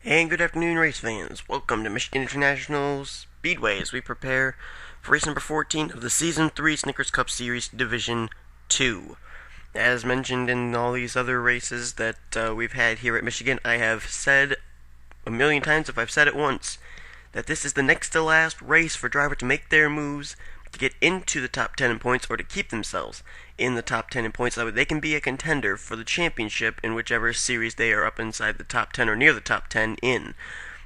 And good afternoon, race fans. Welcome to Michigan International Speedway as we prepare for race number 14 of the Season 3 Snickers Cup Series Division 2. As mentioned in all these other races that we've had here at Michigan, I have said a million times, if I've said it once, that this is the next to last race for drivers to make their moves to get into the top 10 in points or to keep themselves in the top 10 in points so that they can be a contender for the championship in whichever series they are up inside the top 10 or near the top 10 in.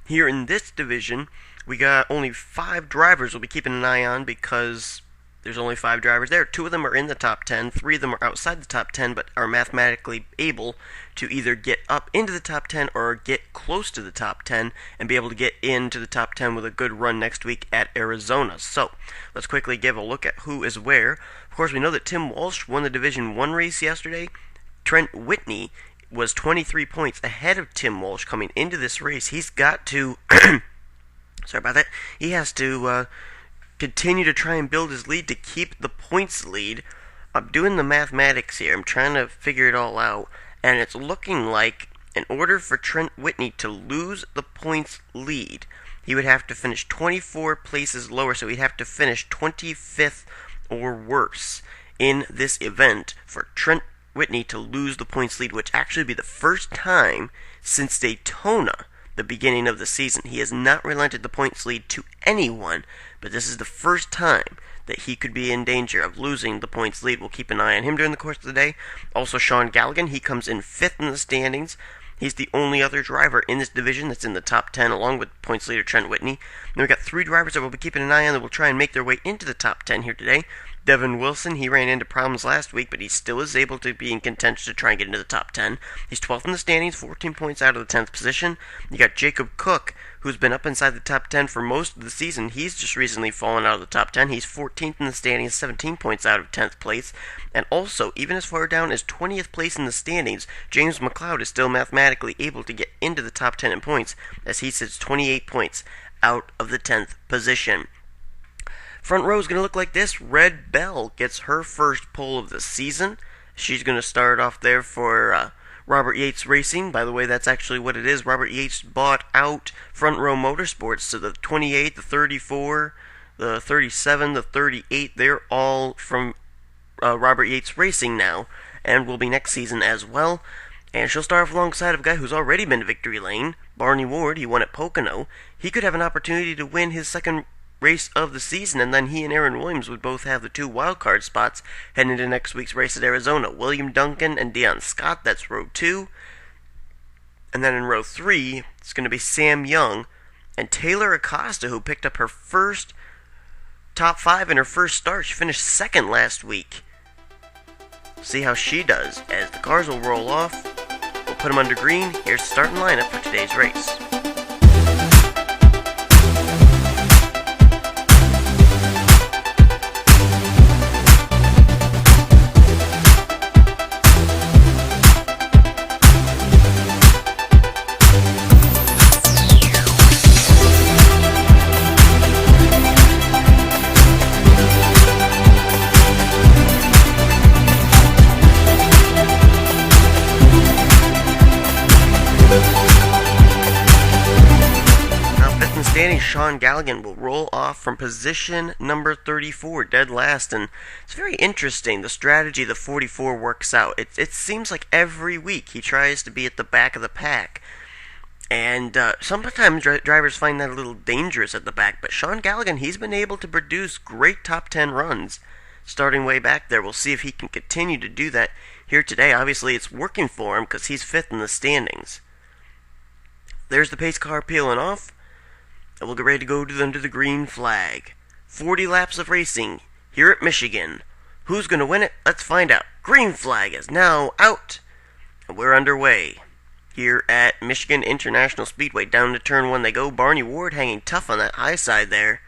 Here in this division, we got only 5 drivers we'll be keeping an eye on because there's only 5 drivers there. 2 of them are in the top 10, 3 of them are outside the top 10 but are mathematically able to either get up into the top 10 or get close to the top 10 and be able to get into the top 10 with a good run next week at Arizona. So, let's quickly give a look at who is where. Of course, we know that Tim Walsh won the Division 1 race yesterday. Trent Whitney was 23 points ahead of Tim Walsh coming into this race. He's got to... sorry about that. He has to continue to try and build his lead to keep the points lead. I'm doing the mathematics here. I'm trying to figure it all out. And it's looking like, in order for Trent Whitney to lose the points lead, he would have to finish 24 places lower, so he'd have to finish 25th or worse in this event for Trent Whitney to lose the points lead, which actually would be the first time since Daytona, the beginning of the season. He has not relented the points lead to anyone, but this is the first time that he could be in danger of losing the points lead. We'll keep an eye on him during the course of the day. Also, Sean Galligan, he comes in 5th in the standings. He's the only other driver in this division that's in the top 10, along with points leader Trent Whitney. And we've got 3 drivers that we'll be keeping an eye on that will try and make their way into the top 10 here today. Devin Wilson, he ran into problems last week, but he still is able to be in contention to try and get into the top 10. He's 12th in the standings, 14 points out of the 10th position. You got Jacob Cook, who's been up inside the top 10 for most of the season. He's just recently fallen out of the top 10. He's 14th in the standings, 17 points out of 10th place. And also, even as far down as 20th place in the standings, James McLeod is still mathematically able to get into the top 10 in points, as he sits 28 points out of the 10th position. Front row is going to look like this. Red Bell gets her first pole of the season. She's going to start off there for Robert Yates Racing. By the way, that's actually what it is. Robert Yates bought out Front Row Motorsports, so the 28, the 34, the 37, the 38, they're all from Robert Yates Racing now, and will be next season as well. And she'll start off alongside of a guy who's already been to victory lane, Barney Ward. He won at Pocono. He could have an opportunity to win his second race of the season, and then he and Aaron Williams would both have the 2 wildcard spots heading into next week's race at Arizona. William Duncan and Deion Scott, that's row 2. And then in row 3, it's going to be Sam Young and Taylor Acosta, who picked up her first top 5 in her first start. She finished 2nd last week. See how she does as the cars will roll off. We'll put them under green. Here's the starting lineup for today's race. Sean Galligan will roll off from position number 34, dead last, and it's very interesting the strategy the 44 works out. It seems like every week he tries to be at the back of the pack, and sometimes drivers find that a little dangerous at the back, but Sean Galligan, he's been able to produce great top 10 runs starting way back there. We'll see if he can continue to do that here today. Obviously it's working for him because he's 5th in the standings. There's the pace car peeling off. And we'll get ready to go under the green flag. 40 laps of racing here at Michigan. Who's going to win it? Let's find out. Green flag is now out. And we're underway here at Michigan International Speedway. Down to turn 1 they go. Barney Ward hanging tough on that high side there.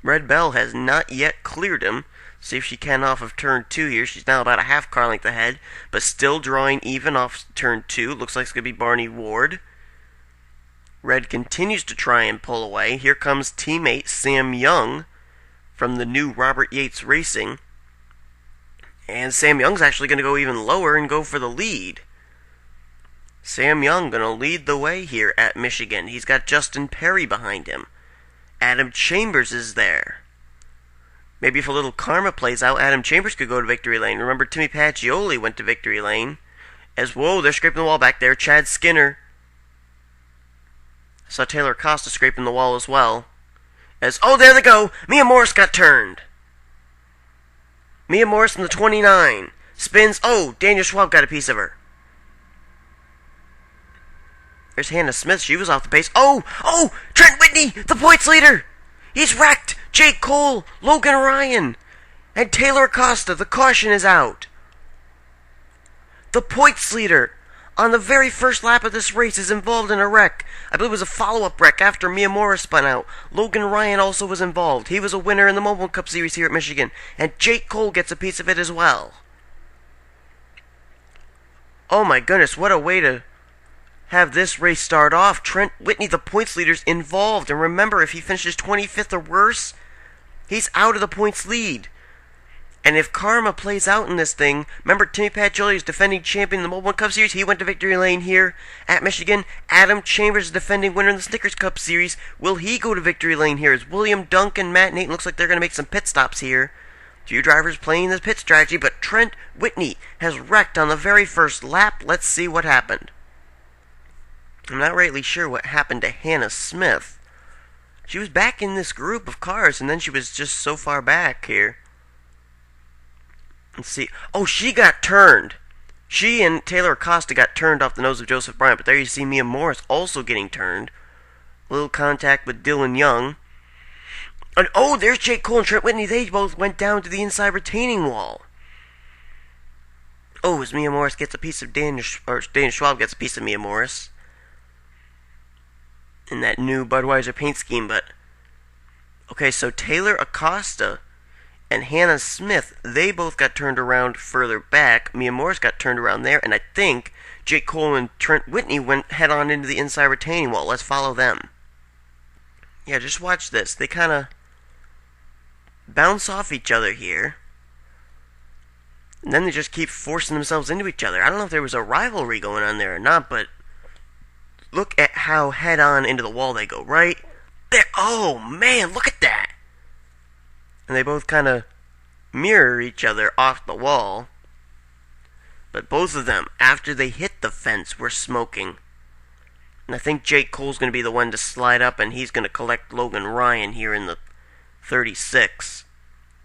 Red Bell has not yet cleared him. See if she can off of turn 2 here. She's now about a half car length ahead, but still drawing even off turn 2. Looks like it's going to be Barney Ward. Red continues to try and pull away. Here comes teammate Sam Young from the new Robert Yates Racing. And Sam Young's actually going to go even lower and go for the lead. Sam Young gonna lead the way here at Michigan. He's got Justin Perry behind him. Adam Chambers is there. Maybe if a little karma plays out, Adam Chambers could go to victory lane. Remember, Timmy Pacioli went to victory lane. Whoa, they're scraping the wall back there. Chad Skinner. I saw Taylor Acosta scraping the wall as well. Oh, there they go. Mia Morris got turned. Mia Morris in the 29. Spins. Oh, Daniel Schwab got a piece of her. There's Hannah Smith. She was off the pace. Oh, Trent Whitney, the points leader. He's wrecked. Jake Cole, Logan Ryan, and Taylor Acosta. The caution is out. The points leader on the very first lap of this race is involved in a wreck. I believe it was a follow-up wreck after Mia Morris spun out. Logan Ryan also was involved. He was a winner in the Mobile Cup Series here at Michigan. And Jake Cole gets a piece of it as well. Oh my goodness, what a way to have this race start off. Trent Whitney, the points leader's involved. And remember, if he finishes 25th or worse, he's out of the points lead. And if karma plays out in this thing, remember Timmy Pacioli is defending champion in the Mobile Cup Series. He went to victory lane here at Michigan. Adam Chambers is defending winner in the Snickers Cup Series. Will he go to victory lane here? As William Duncan, Matt Nate looks like they're going to make some pit stops here. Few drivers playing this pit strategy, but Trent Whitney has wrecked on the very first lap. Let's see what happened. I'm not rightly sure what happened to Hannah Smith. She was back in this group of cars, and then she was just so far back here. Let's see. Oh, she got turned. She and Taylor Acosta got turned off the nose of Joseph Bryant, but there you see Mia Morris also getting turned. A little contact with Dylan Young. And oh, there's Jake Cole and Trent Whitney. They both went down to the inside retaining wall. Oh, as Mia Morris gets a piece of Daniel Schwab gets a piece of Mia Morris in that new Budweiser paint scheme, but okay, so Taylor Acosta and Hannah Smith, they both got turned around further back. Mia Morris got turned around there, and I think Jake Cole and Trent Whitney went head on into the inside retaining wall. Let's follow them. Yeah, just watch this. They kind of bounce off each other here, and then they just keep forcing themselves into each other. I don't know if there was a rivalry going on there or not, but look at how head-on into the wall they go, right? There. Oh, man, look at that. And they both kind of mirror each other off the wall. But both of them, after they hit the fence, were smoking. And I think Jake Cole's going to be the one to slide up, and he's going to collect Logan Ryan here in the 36.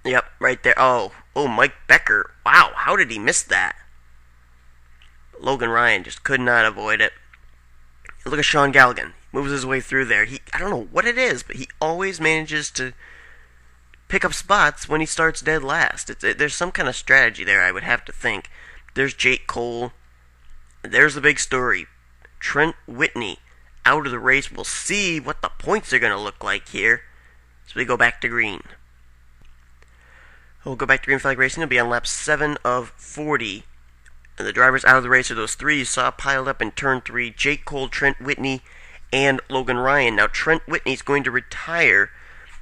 Yep, right there. Oh, Mike Becker. Wow, how did he miss that? Logan Ryan just could not avoid it. Look at Sean Galligan. He moves his way through there. I don't know what it is, but he always manages to pick up spots when he starts dead last. There's some kind of strategy there, I would have to think. There's Jake Cole. There's the big story. Trent Whitney out of the race. We'll see what the points are going to look like here. So we go back to green. We'll go back to green flag racing. It'll be on lap 7 of 40. And the drivers out of the race are those three you saw piled up in turn 3. Jake Cole, Trent Whitney, and Logan Ryan. Now, Trent Whitney's going to retire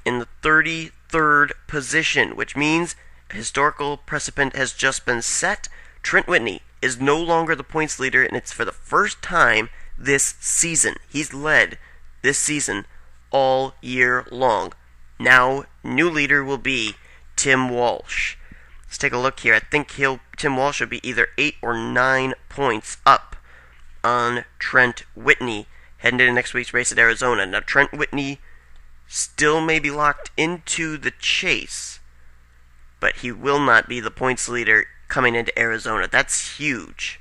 in the 33rd position, which means a historical precedent has just been set. Trent Whitney is no longer the points leader, and it's for the first time this season. He's led this season all year long. Now, new leader will be Tim Walsh. Let's take a look here. I think Tim Walsh will be either 8 or 9 points up on Trent Whitney heading into next week's race at Arizona. Now, Trent Whitney still may be locked into the chase, but he will not be the points leader coming into Arizona. That's huge.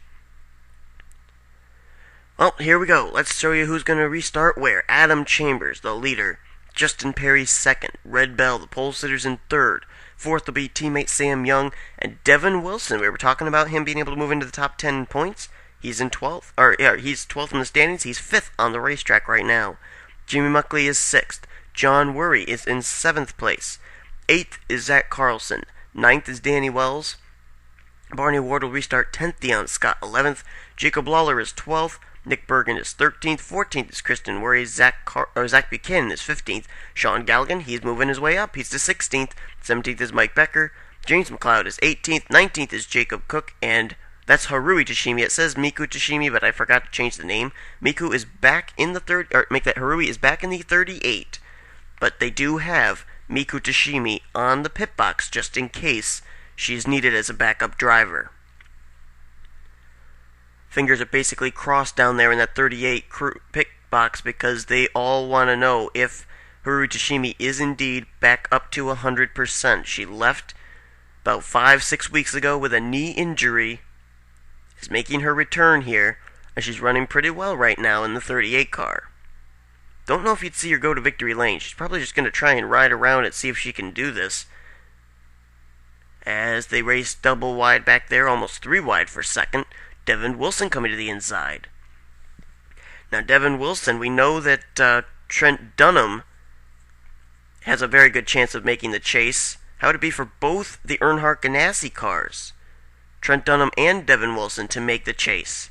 Well, here we go. Let's show you who's going to restart where. Adam Chambers, the leader. Justin Perry, second. Red Bell, the pole sitters, in third. Fourth will be teammate Sam Young, and Devin Wilson. We were talking about him being able to move into the top 10 points. He's in 12th, he's 12th in the standings. He's 5th on the racetrack right now. Jimmy Muckley is 6th. John Worry is in 7th place. 8th is Zach Carlson. 9th is Danny Wells. Barney Ward will restart 10th. Deion Scott 11th. Jacob Lawler is 12th. Nick Bergen is 13th. 14th is Kristen Worry. Zach Buchanan is 15th. Sean Galligan, he's moving his way up. He's to 16th. 17th is Mike Becker. James McLeod is 18th. 19th is Jacob Cook. And That's Harui Tashimi. It says Miku Tashimi, but I forgot to change the name. Miku is back in the Harui is back in the 38. But they do have Miku Tashimi on the pit box just in case she's needed as a backup driver. Fingers are basically crossed down there in that 38 pit box because they all want to know if Harui Tashimi is indeed back up to 100%. She left about 5-6 weeks ago with a knee injury, is making her return here, and she's running pretty well right now in the 38 car. Don't know if you'd see her go to victory lane. She's probably just going to try and ride around and see if she can do this. As they race double wide back there, almost 3 wide for second. Devin Wilson coming to the inside. Now, Devin Wilson, we know that Trent Dunham has a very good chance of making the chase. How would it be for both the Earnhardt Ganassi cars, Trent Dunham and Devin Wilson, to make the chase?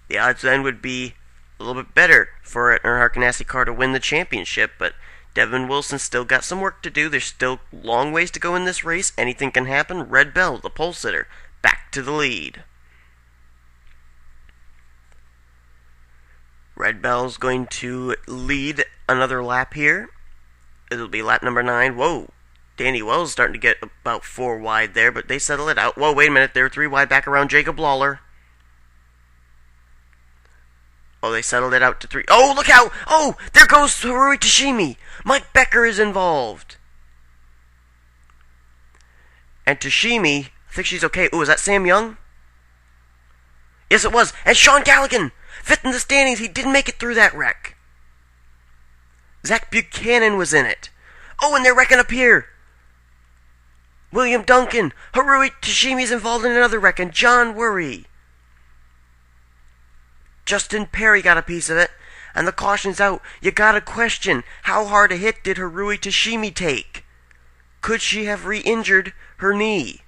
The odds then would be a little bit better for an Earnhardt Ganassi car to win the championship, but Devin Wilson still got some work to do. There's still long ways to go in this race. Anything can happen. Red Bell, the pole sitter, back to the lead. Red Bell's going to lead another lap here. It'll be lap number 9. Whoa, Danny Wells starting to get about 4 wide there, but they settle it out. Whoa, wait a minute, they're 3 wide back around Jacob Lawler. Oh, they settled it out to 3. Oh, look out! Oh, there goes Harui Tashimi. Mike Becker is involved. And Tashimi, I think she's okay. Ooh, is that Sam Young? Yes, it was. And Sean Galligan, 5th in the standings. He didn't make it through that wreck. Zach Buchanan was in it. Oh, and they're wrecking up here. William Duncan. Harui Tashimi's involved in another wreck, and John Worry. Justin Perry got a piece of it, and the caution's out. You gotta question, how hard a hit did Harui Tashimi take? Could she have re-injured her knee?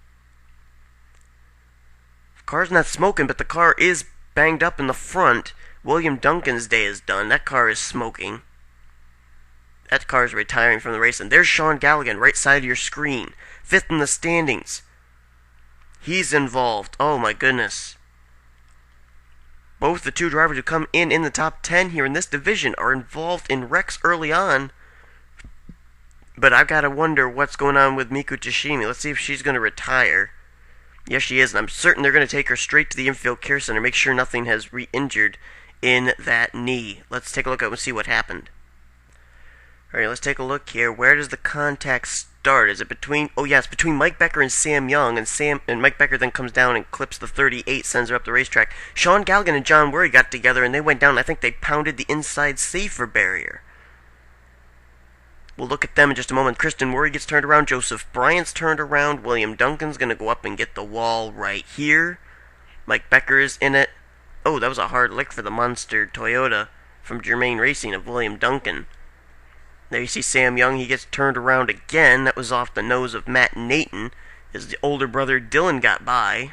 The car's not smoking, but the car is banged up in the front. William Duncan's day is done. That car is smoking. That car is retiring from the race. And there's Sean Galligan, right side of your screen. 5th in the standings. He's involved. Oh my goodness. Both the 2 drivers who come in the top 10 here in this division are involved in wrecks early on. But I've got to wonder what's going on with Miku Tashimi. Let's see if she's going to retire. Yes, she is, and I'm certain they're going to take her straight to the infield care center, make sure nothing has re-injured in that knee. Let's take a look at and see what happened. Alright, let's take a look here. Where does the contact start? Is it between... Oh, yeah, it's between Mike Becker and Sam Young, and Mike Becker then comes down and clips the 38, sends her up the racetrack. Sean Galligan and John Worry got together, and they went down. I think they pounded the inside safer barrier. We'll look at them in just a moment. Kristen Worry gets turned around. Joseph Bryant's turned around. William Duncan's going to go up and get the wall right here. Mike Becker is in it. Oh, that was a hard lick for the monster Toyota from Germain Racing of William Duncan. There you see Sam Young. He gets turned around again. That was off the nose of Matt Nathan as the older brother Dylan got by.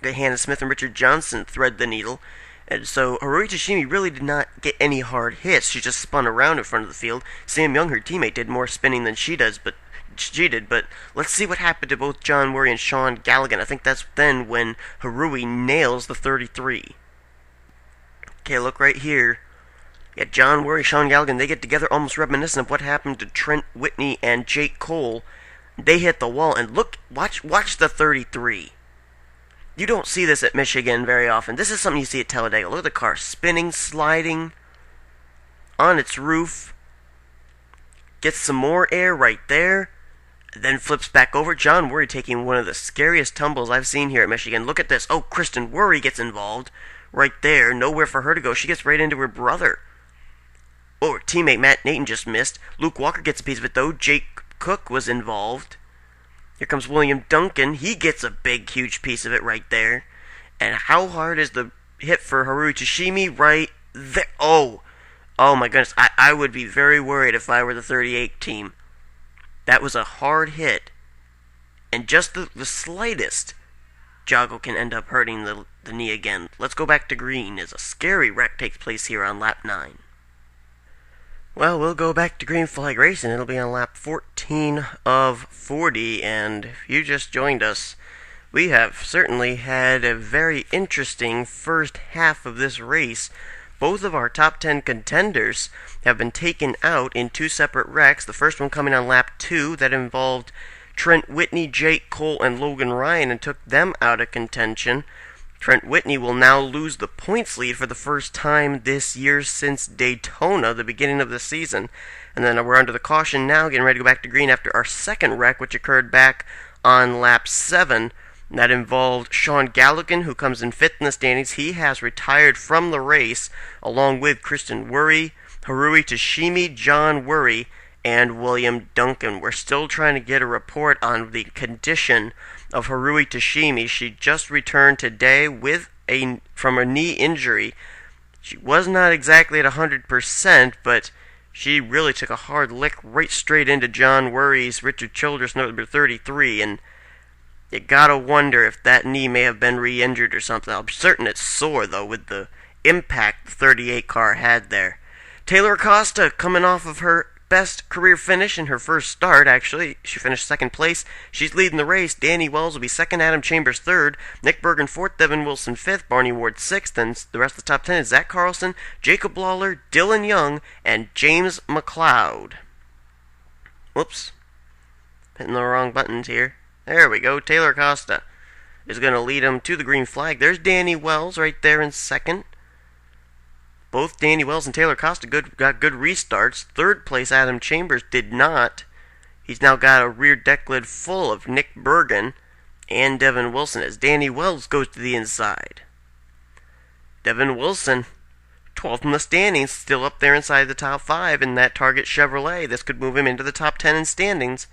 Hannah Smith and Richard Johnson thread the needle. And so Harui Tashimi really did not get any hard hits. She just spun around in front of the field. Sam Young, her teammate, did more spinning than she did. But let's see what happened to both John Worry and Sean Galligan. I think that's then when Harui nails the 33. Okay, look right here. Yeah, John Worry, Sean Galligan, they get together, almost reminiscent of what happened to Trent Whitney and Jake Cole. They hit the wall, and look, watch the 33. You don't see this at Michigan very often. This is something you see at Talladega. Look at the car spinning, sliding on its roof. Gets some more air right there. Then flips back over. John Worry taking one of the scariest tumbles I've seen here at Michigan. Look at this. Oh, Kristen Worry gets involved right there. Nowhere for her to go. She gets right into her brother. Oh, her teammate Matt Nathan just missed. Luke Walker gets a piece of it, though. Jake Cook was involved. Here comes William Duncan. He gets a big, huge piece of it right there. And how hard is the hit for Harui Tashimi right there? Oh my goodness. I would be very worried if I were the 38 team. That was a hard hit. And just the slightest joggle can end up hurting the knee again. Let's go back to green as a scary wreck takes place here on lap 9. Well, we'll go back to green flag racing. It'll be on lap 14 of 40, and if you just joined us, we have certainly had a very interesting first half of this race. Both of our top 10 contenders have been taken out in two separate wrecks. The first one coming on lap 2 that involved Trent Whitney, Jake Cole, and Logan Ryan and took them out of contention. Trent Whitney will now lose the points lead for the first time this year since Daytona, the beginning of the season. And then we're under the caution now, getting ready to go back to green after our second wreck, which occurred back on lap 7. That involved Sean Galligan, who comes in 5th in the standings. He has retired from the race, along with Kristen Worry, Harui Tashimi, John Worry, and William Duncan. We're still trying to get a report on the condition of Harui Tashimi. She just returned today from a knee injury. She was not exactly at 100%, but she really took a hard lick right straight into John Worry's Richard Childress number 33, and you gotta wonder if that knee may have been re-injured or something. I'm certain it's sore, though, with the impact the 38 car had there. Taylor Acosta coming off of her best career finish in her first start, actually. She finished 2nd place. She's leading the race. Danny Wells will be 2nd, Adam Chambers 3rd, Nick Bergen 4th, Devin Wilson 5th, Barney Ward 6th, and the rest of the top 10 is Zach Carlson, Jacob Lawler, Dylan Young, and James McLeod. Whoops. Hitting the wrong buttons here. There we go. Taylor Acosta is going to lead him to the green flag. There's Danny Wells right there in 2nd. Both Danny Wells and Taylor Acosta got good restarts. 3rd place, Adam Chambers did not. He's now got a rear deck lid full of Nick Bergen and Devin Wilson as Danny Wells goes to the inside. Devin Wilson, 12th in the standings, still up there inside the top 5 in that Target Chevrolet. This could move him into the top 10 in standings.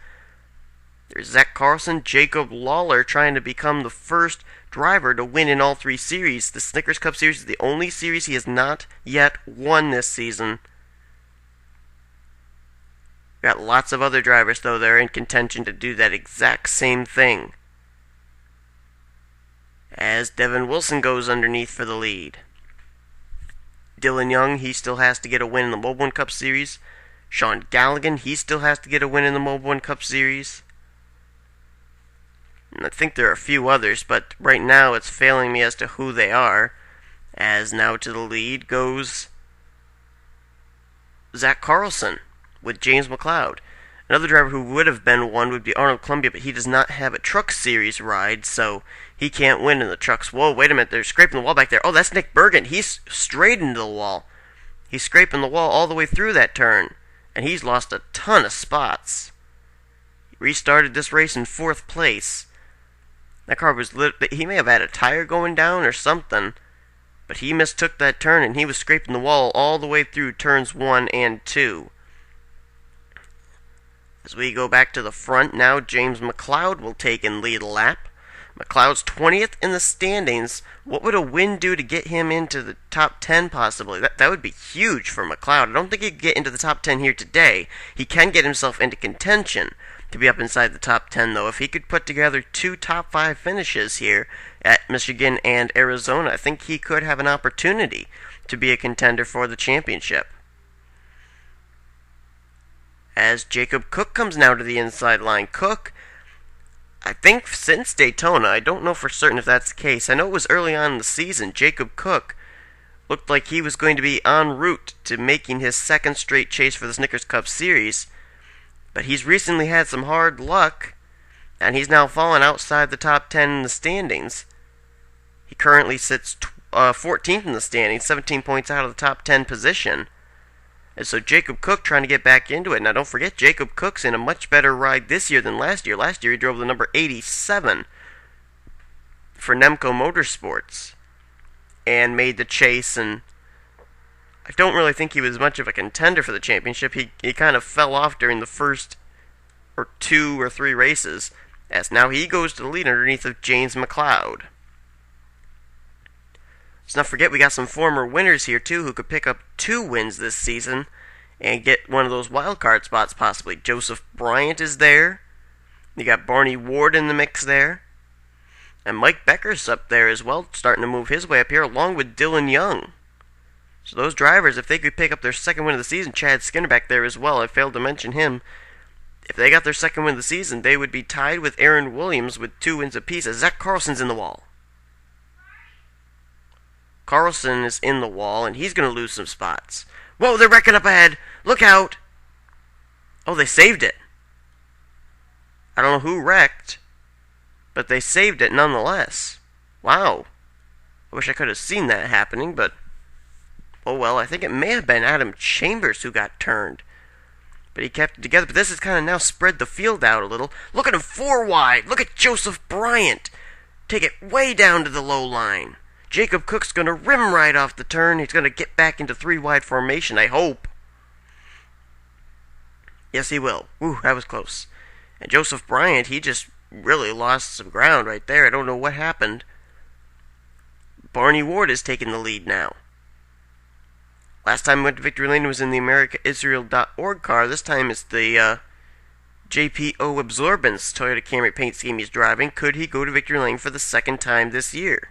There's Zach Carlson, Jacob Lawler trying to become the first driver to win in all 3 series. The Snickers Cup Series is the only series he has not yet won this season. Got lots of other drivers, though, that are in contention to do that exact same thing. As Devin Wilson goes underneath for the lead. Dylan Young, he still has to get a win in the Mobil 1 Cup Series. Sean Galligan, he still has to get a win in the Mobil 1 Cup Series. And I think there are a few others, but right now it's failing me as to who they are. As now to the lead goes Zach Carlson with James McLeod. Another driver who would have been one would be Arnold Columbia, but he does not have a Truck Series ride, so he can't win in the trucks. Whoa, wait a minute, they're scraping the wall back there. Oh, that's Nick Bergen. He's straight into the wall. He's scraping the wall all the way through that turn, and he's lost a ton of spots. He restarted this race in 4th place. That car was he may have had a tire going down or something, but he mistook that turn and he was scraping the wall all the way through turns 1 and 2. As we go back to the front now, James McLeod will take and lead a lap. McLeod's 20th in the standings. What would a win do to get him into the top 10 possibly? That would be huge for McLeod. I don't think he could get into the top 10 here today. He can get himself into contention to be up inside the top 10, though. If he could put together 2 top 5 finishes here at Michigan and Arizona, I think he could have an opportunity to be a contender for the championship. As Jacob Cook comes now to the inside line. Cook, I think since Daytona, I don't know for certain if that's the case. I know it was early on in the season, Jacob Cook looked like he was going to be en route to making his 2nd straight chase for the Snickers Cup Series. But he's recently had some hard luck, and he's now fallen outside the top 10 in the standings. He currently sits 14th in the standings, 17 points out of the top 10 position. And so Jacob Cook trying to get back into it. Now don't forget, Jacob Cook's in a much better ride this year than last year. Last year he drove the number 87 for Nemco Motorsports and made the chase, and I don't really think he was much of a contender for the championship. He kind of fell off during the first 2 or 3 races, as now he goes to the lead underneath of James McLeod. Let's not forget we got some former winners here too who could pick up 2 wins this season and get one of those wild card spots possibly. Joseph Bryant is there. You got Barney Ward in the mix there. And Mike Becker's up there as well, starting to move his way up here along with Dylan Young. So those drivers, if they could pick up their 2nd win of the season, Chad Skinner back there as well, I failed to mention him. If they got their second win of the season, they would be tied with Aaron Williams with 2 wins apiece as Zach Carlson's in the wall. Carlson is in the wall, and he's going to lose some spots. Whoa, they're wrecking up ahead. Look out. Oh, they saved it. I don't know who wrecked, but they saved it nonetheless. Wow. I wish I could have seen that happening, but oh well. I think it may have been Adam Chambers who got turned. But he kept it together. But this has kind of now spread the field out a little. Look at him 4 wide. Look at Joseph Bryant. Take it way down to the low line. Jacob Cook's going to rim right off the turn. He's going to get back into 3 wide formation, I hope. Yes, he will. Woo, that was close. And Joseph Bryant, he just really lost some ground right there. I don't know what happened. Barney Ward is taking the lead now. Last time we went to Victory Lane was in the AmericaIsrael.org car. This time it's the JPO Absorbance Toyota Camry paint scheme he's driving. Could he go to Victory Lane for the second time this year?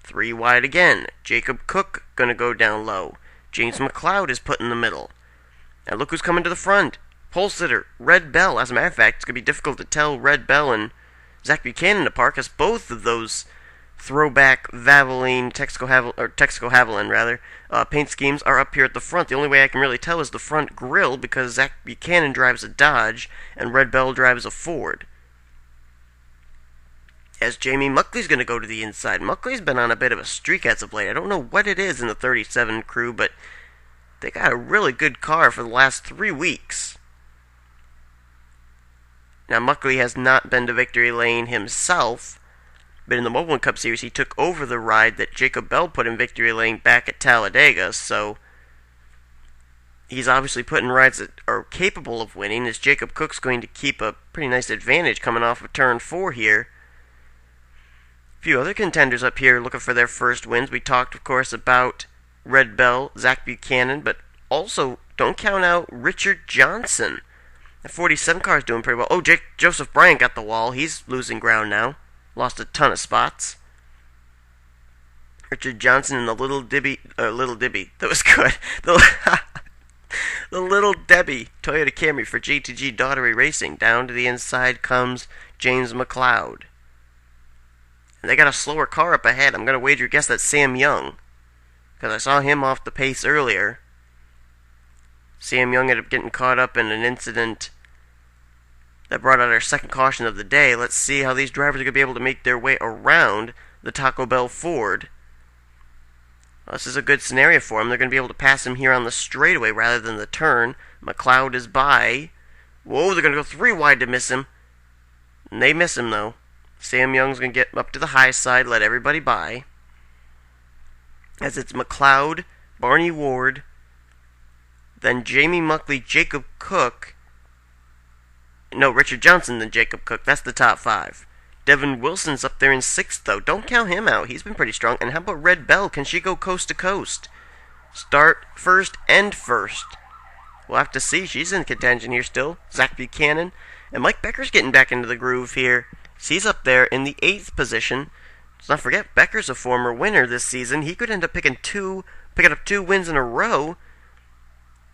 3 wide again. Jacob Cook going to go down low. James McLeod is put in the middle. Now look who's coming to the front. Pole sitter, Red Bell. As a matter of fact, it's going to be difficult to tell Red Bell and Zach Buchanan apart because both of those throwback Valvoline, Texaco Haviland, paint schemes are up here at the front. The only way I can really tell is the front grille because Zach Buchanan drives a Dodge and Red Bell drives a Ford. As Jamie Muckley's going to go to the inside. Muckley's been on a bit of a streak as of late. I don't know what it is in the 37 crew, but they got a really good car for the last 3 weeks. Now, Muckley has not been to Victory Lane himself, but in the Mobile Cup Series, he took over the ride that Jacob Bell put in Victory Lane back at Talladega, so he's obviously put in rides that are capable of winning, as Jacob Cook's going to keep a pretty nice advantage coming off of turn 4 here. A few other contenders up here looking for their first wins. We talked, of course, about Red Bell, Zach Buchanan, but also don't count out Richard Johnson. The 47 car is doing pretty well. Oh, Joseph Bryant got the wall. He's losing ground now. Lost a ton of spots. Richard Johnson and the Little Debbie, that was good. The Little Debbie Toyota Camry for G2G Daughtery Racing. Down to the inside comes James McLeod. And they got a slower car up ahead. I'm going to wager guess that's Sam Young, because I saw him off the pace earlier. Sam Young ended up getting caught up in an incident that brought out our second caution of the day. Let's see how these drivers are going to be able to make their way around the Taco Bell Ford. Well, this is a good scenario for them. They're going to be able to pass him here on the straightaway rather than the turn. McLeod is by. Whoa, they're going to go 3 wide to miss him. And they miss him, though. Sam Young's going to get up to the high side, let everybody by. As it's McLeod, Barney Ward, then Jamie Muckley, Jacob Cook. No, Richard Johnson, then Jacob Cook. That's the top 5. Devin Wilson's up there in 6th, though. Don't count him out. He's been pretty strong. And how about Red Bell? Can she go coast to coast? Start first, end first. We'll have to see. She's in contention here still. Zach Buchanan. And Mike Becker's getting back into the groove here. He's up there in the 8th position. Let's not forget, Becker's a former winner this season. He could end up picking up 2 wins in a row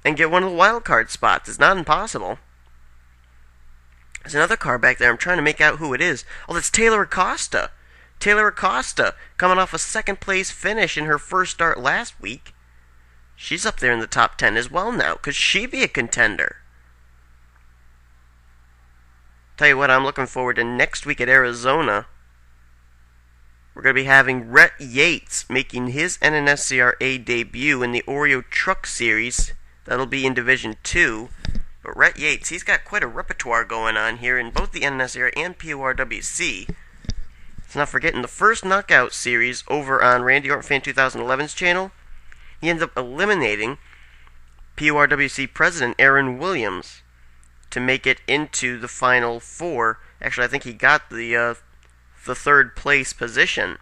and get one of the wild card spots. It's not impossible. There's another car back there. I'm trying to make out who it is. Oh, that's Taylor Acosta. Taylor Acosta, coming off a second place finish in her first start last week. She's up there in the top 10 as well now. Could she be a contender? Tell you what, I'm looking forward to next week at Arizona. We're going to be having Rhett Yates making his NNSCRA debut in the Oreo Truck Series. That'll be in Division 2. But Rhett Yates, he's got quite a repertoire going on here in both the NNSCRA and PORWC. Let's not forget, in the first Knockout Series over on Randy Orton Fan 2011's channel, he ends up eliminating PORWC President Aaron Williams to make it into the Final 4. Actually, I think he got the 3rd place position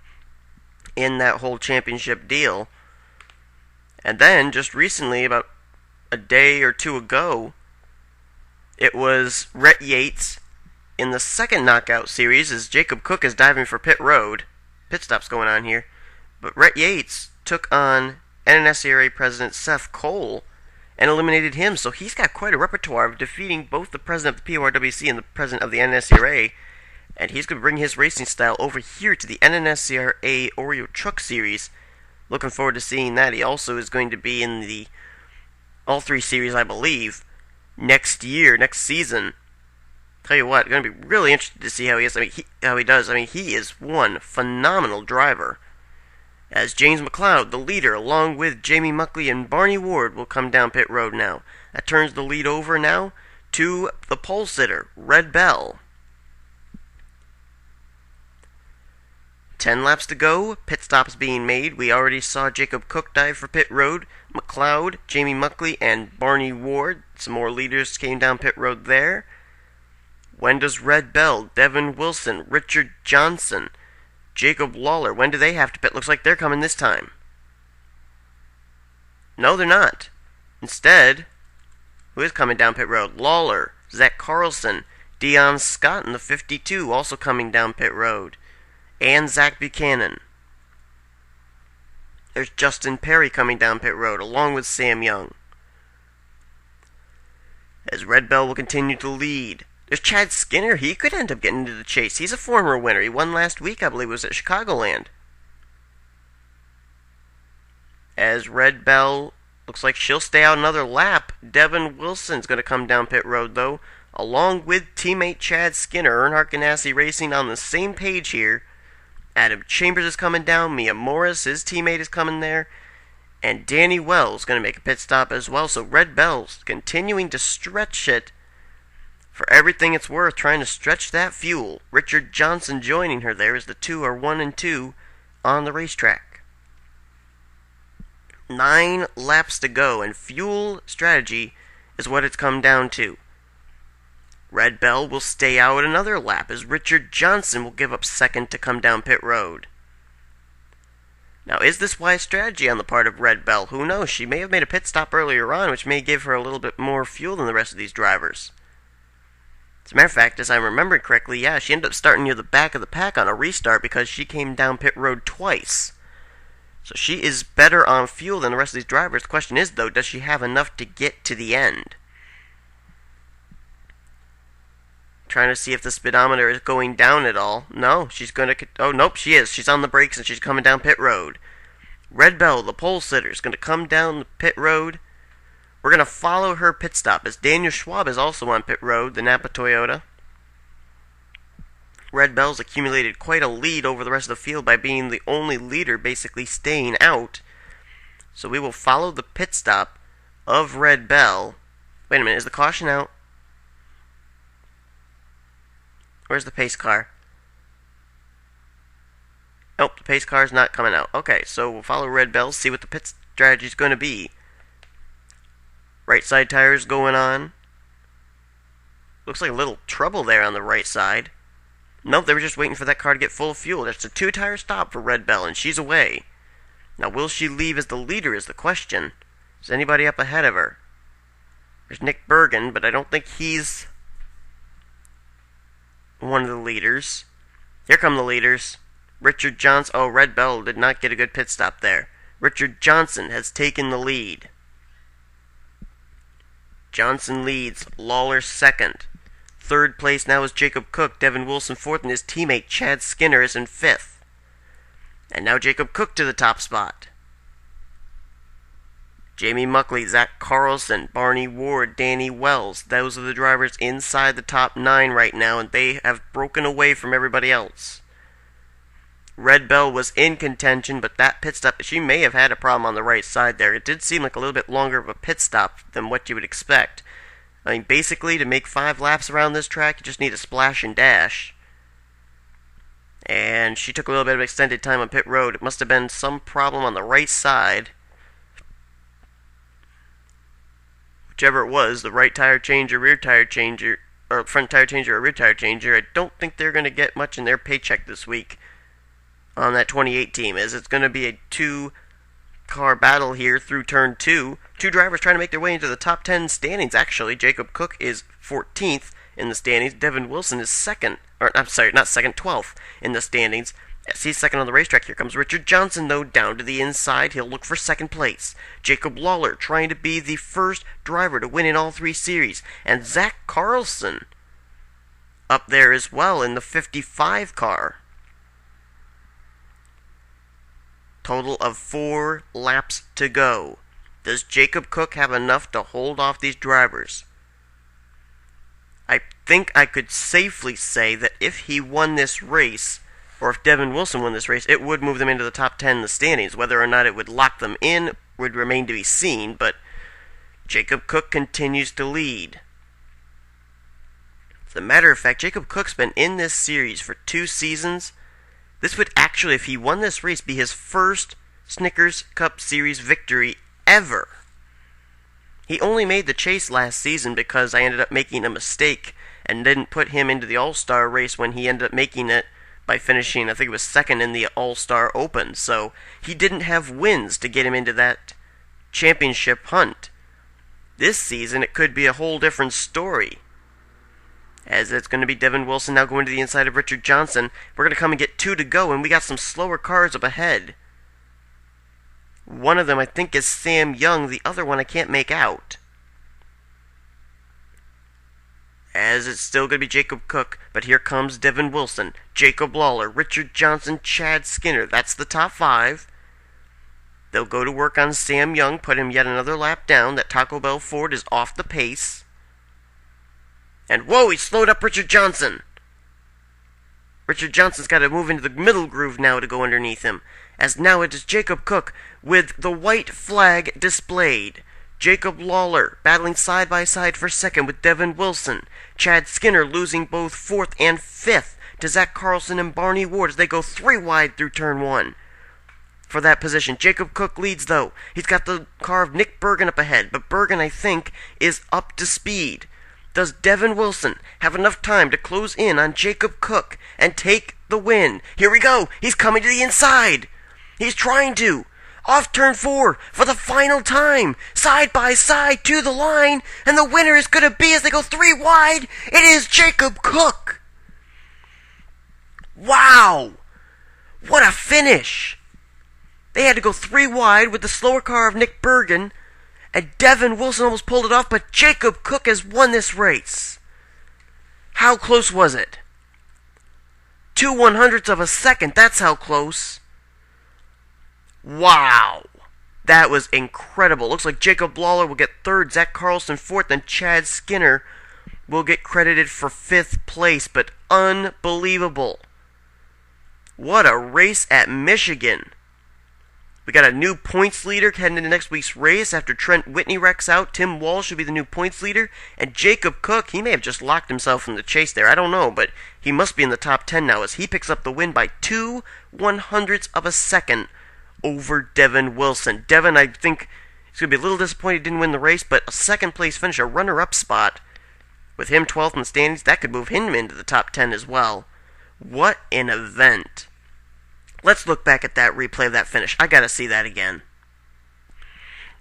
in that whole championship deal. And then, just recently, about a day or 2 ago, it was Rhett Yates in the second Knockout Series as Jacob Cook is diving for pit road. Pit stop's going on here. But Rhett Yates took on NNSCRA President Seth Cole, and eliminated him. So he's got quite a repertoire of defeating both the president of the PORWC and the president of the NNSCRA. And he's going to bring his racing style over here to the NNSCRA Oreo Truck Series. Looking forward to seeing that. He also is going to be in the All 3 Series, I believe, next season. Tell you what, going to be really interested to see how he is. How he does. He is one phenomenal driver. As James McLeod, the leader, along with Jamie Muckley and Barney Ward, will come down pit road now. That turns the lead over now to the pole sitter, Red Bell. 10 laps to go, pit stops being made. We already saw Jacob Cook dive for pit road, McLeod, Jamie Muckley, and Barney Ward. Some more leaders came down pit road there. When does Red Bell, Devin Wilson, Richard Johnson, Jacob Lawler, when do they have to pit? Looks like they're coming this time. No, they're not. Instead, who is coming down pit road? Lawler, Zach Carlson, Dion Scott in the 52 also coming down pit road. And Zach Buchanan. There's Justin Perry coming down pit road, along with Sam Young. As Red Bell will continue to lead. There's Chad Skinner. He could end up getting into the chase. He's a former winner. He won last week, I believe it was at Chicagoland. As Red Bell looks like she'll stay out another lap. Devin Wilson's going to come down pit road, though, along with teammate Chad Skinner. Earnhardt Ganassi Racing on the same page here. Adam Chambers is coming down. Mia Morris, his teammate, is coming there. And Danny Wells going to make a pit stop as well. So Red Bell's continuing to stretch it for everything it's worth, trying to stretch that fuel. Richard Johnson joining her there as the two are 1 and 2 on the racetrack. 9 laps to go, and fuel strategy is what it's come down to. Red Bell will stay out another lap as Richard Johnson will give up second to come down pit road. Now, is this wise strategy on the part of Red Bell? Who knows? She may have made a pit stop earlier on, which may give her a little bit more fuel than the rest of these drivers. As a matter of fact, as I remember correctly, yeah, she ended up starting near the back of the pack on a restart because she came down pit road twice. So she is better on fuel than the rest of these drivers. The question is, though, does she have enough to get to the end? Trying to see if the speedometer is going down at all. No, she's going to... Oh, nope, she is. She's on the brakes and she's coming down pit road. Red Bell, the pole sitter, is going to come down the pit road. We're going to follow her pit stop as Daniel Schwab is also on pit road, the Napa Toyota. Red Bell's accumulated quite a lead over the rest of the field by being the only leader basically staying out. So we will follow the pit stop of Red Bell. Wait a minute, is the caution out? Where's the pace car? Nope, the pace car is not coming out. Okay, so we'll follow Red Bell, see what the pit strategy is going to be. Right side tires going on. Looks like a little trouble there on the right side. Nope, they were just waiting for that car to get full of fuel. That's a 2-tire stop for Red Bell, and she's away. Now, will she leave as the leader is the question. Is anybody up ahead of her? There's Nick Bergen, but I don't think he's one of the leaders. Here come the leaders. Richard Johnson. Oh, Red Bell did not get a good pit stop there. Richard Johnson has taken the lead. Johnson leads. Lawler second. Third place now is Jacob Cook. Devin Wilson fourth, and his teammate Chad Skinner is in fifth. And now Jacob Cook to the top spot. Jamie Muckley, Zach Carlson, Barney Ward, Danny Wells. Those are the drivers inside the top 9 right now, and they have broken away from everybody else. Red Bell was in contention, but that pit stop, she may have had a problem on the right side there. It did seem like a little bit longer of a pit stop than what you would expect. I mean, basically, to make 5 laps around this track, you just need a splash and dash. And she took a little bit of extended time on pit road. It must have been some problem on the right side. Whichever it was, the right tire changer, rear tire changer, or front tire changer or rear tire changer, I don't think they're going to get much in their paycheck this week on that 28 team, as it's going to be a 2-car battle here through turn 2. 2 drivers trying to make their way into the top 10 standings, actually. Jacob Cook is 14th in the standings. Devin Wilson is 2nd, or I'm sorry, not 2nd, 12th in the standings. Yes, he's second on the racetrack. Here comes Richard Johnson, though, down to the inside. He'll look for second place. Jacob Lawler trying to be the first driver to win in all 3 series. And Zach Carlson up there as well in the 55 car. Total of 4 laps to go. Does Jacob Cook have enough to hold off these drivers? I think I could safely say that if he won this race, or if Devin Wilson won this race, it would move them into the top 10 in the standings. Whether or not it would lock them in would remain to be seen, but Jacob Cook continues to lead. As a matter of fact, Jacob Cook's been in this series for 2 seasons. This would actually, if he won this race, be his first Snickers Cup Series victory ever. He only made the chase last season because I ended up making a mistake and didn't put him into the All-Star race when he ended up making it by finishing, I think it was second in the All-Star Open. So he didn't have wins to get him into that championship hunt. This season, it could be a whole different story, as it's going to be Devin Wilson now going to the inside of Richard Johnson. We're going to come and get 2 to go, and we got some slower cars up ahead. One of them, I think, is Sam Young. The other one I can't make out. As it's still going to be Jacob Cook, but here comes Devin Wilson, Jacob Lawler, Richard Johnson, Chad Skinner. That's the top 5. They'll go to work on Sam Young, put him yet another lap down. That Taco Bell Ford is off the pace. And whoa, he slowed up Richard Johnson. Richard Johnson's got to move into the middle groove now to go underneath him, as now it is Jacob Cook with the white flag displayed. Jacob Lawler battling side by side for second with Devin Wilson. Chad Skinner losing both 4th and 5th to Zach Carlson and Barney Ward as they go 3 wide through turn 1. For that position, Jacob Cook leads though. He's got the car of Nick Bergen up ahead, but Bergen, I think, is up to speed. Does Devin Wilson have enough time to close in on Jacob Cook and take the win? Here we go. He's coming to the inside. He's trying to. Off turn 4 for the final time. Side by side to the line. And the winner is going to be, as they go 3 wide, it is Jacob Cook. Wow. What a finish. They had to go 3 wide with the slower car of Nick Bergen. And Devin Wilson almost pulled it off, but Jacob Cook has won this race. How close was it? 2/100ths of a second, that's how close. Wow. That was incredible. Looks like Jacob Lawler will get 3rd, Zach Carlson 4th, and Chad Skinner will get credited for 5th place, but unbelievable. What a race at Michigan. We got a new points leader heading into next week's race after Trent Whitney wrecks out. Tim Walsh should be the new points leader. And Jacob Cook, he may have just locked himself in the chase there. I don't know, but he must be in the top 10 now as he picks up the win by 2/100ths of a second over Devin Wilson. Devin, I think, he's going to be a little disappointed he didn't win the race, but a second place finish, a runner-up spot, with him 12th in the standings, that could move him into the top 10 as well. What an event. Let's look back at that replay of that finish. I gotta see that again.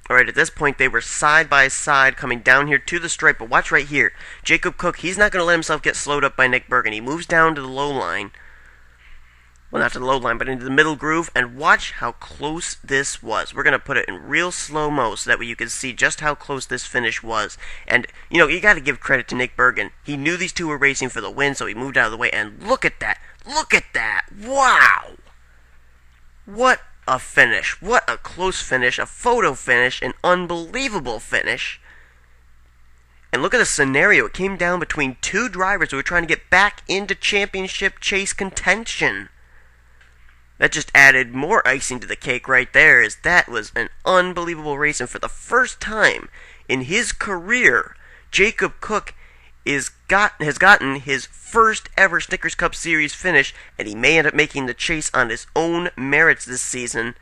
Alright, at this point, they were side by side coming down here to the stripe, but watch right here. Jacob Cook, he's not going to let himself get slowed up by Nick Bergen. He moves down to the low line. Well, not to the low line, but into the middle groove, and watch how close this was. We're going to put it in real slow-mo so that way you can see just how close this finish was. And, you know, you got to give credit to Nick Bergen. He knew these two were racing for the win, so he moved out of the way, and look at that. Look at that. Wow. What a finish. What a close finish, a photo finish, an unbelievable finish. And look at the scenario. It came down between 2 drivers who were trying to get back into championship chase contention. That just added more icing to the cake right there, as that was an unbelievable race. And for the first time in his career, Jacob Cook has gotten his first ever Snickers Cup Series finish, and he may end up making the chase on his own merits this season.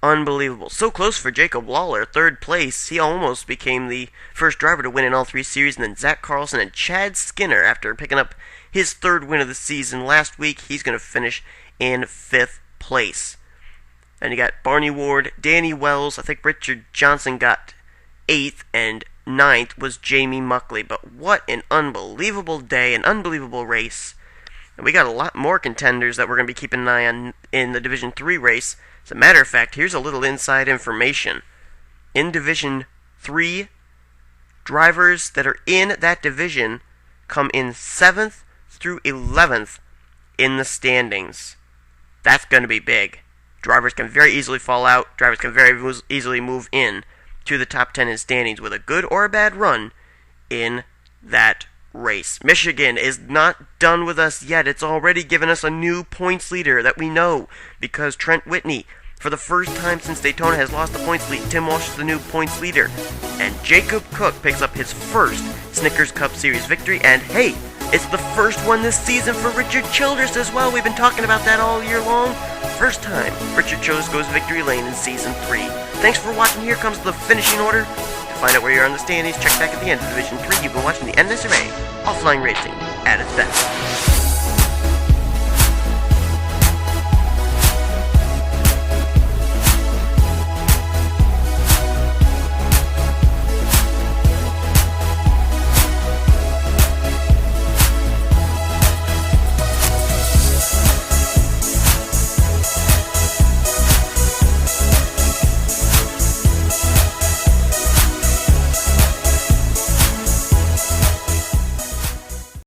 Unbelievable. So close for Jacob Lawler, 3rd place. He almost became the first driver to win in all 3 series, and then Zach Carlson and Chad Skinner, after picking up his 3rd win of the season last week, he's going to finish in 5th place. And you got Barney Ward, Danny Wells, I think Richard Johnson got 8th, and 9th was Jamie Muckley. But what an unbelievable day, an unbelievable race. And we got a lot more contenders that we're going to be keeping an eye on in the Division 3 race. As a matter of fact, here's a little inside information. In Division 3, drivers that are in that division come in 7th through 11th in the standings. That's going to be big. Drivers can very easily fall out. Drivers can very easily move in to the top 10 in standings with a good or a bad run in that race. Michigan is not done with us yet. It's already given us a new points leader that we know because Trent Whitney, for the first time since Daytona, has lost the points lead. Tim Walsh is the new points leader. And Jacob Cook picks up his first Snickers Cup Series victory. And hey, it's the first one this season for Richard Childress as well. We've been talking about that all year long. First time Richard Childress goes victory lane in Season 3. Thanks for watching. Here comes the finishing order. To find out where you are in the standings, check back at the end of Division 3. You've been watching the NNSCRA Offline Racing at its best.